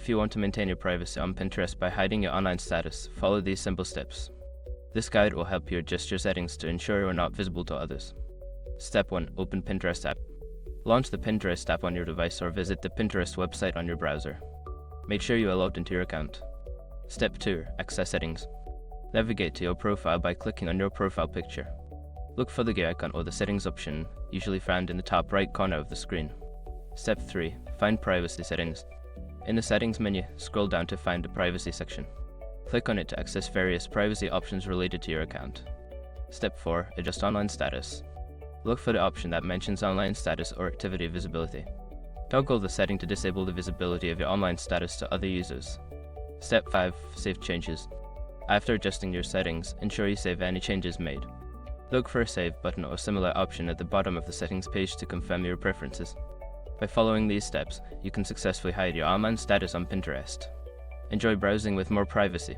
If you want to maintain your privacy on Pinterest by hiding your online status, follow these simple steps. This guide will help you adjust your settings to ensure you are not visible to others. Step 1. Open Pinterest app. Launch the Pinterest app on your device or visit the Pinterest website on your browser. Make sure you are logged into your account. Step 2. Access settings. Navigate to your profile by clicking on your profile picture. Look for the gear icon or the settings option, usually found in the top right corner of the screen. Step 3. Find privacy settings. In the settings menu, scroll down to find the privacy section. Click on it to access various privacy options related to your account. Step 4. Adjust online status. Look for the option that mentions online status or activity visibility. Toggle the setting to disable the visibility of your online status to other users. Step 5. Save changes. After adjusting your settings, ensure you save any changes made. Look for a Save button or similar option at the bottom of the settings page to confirm your preferences. By following these steps, you can successfully hide your online status on Pinterest. Enjoy browsing with more privacy.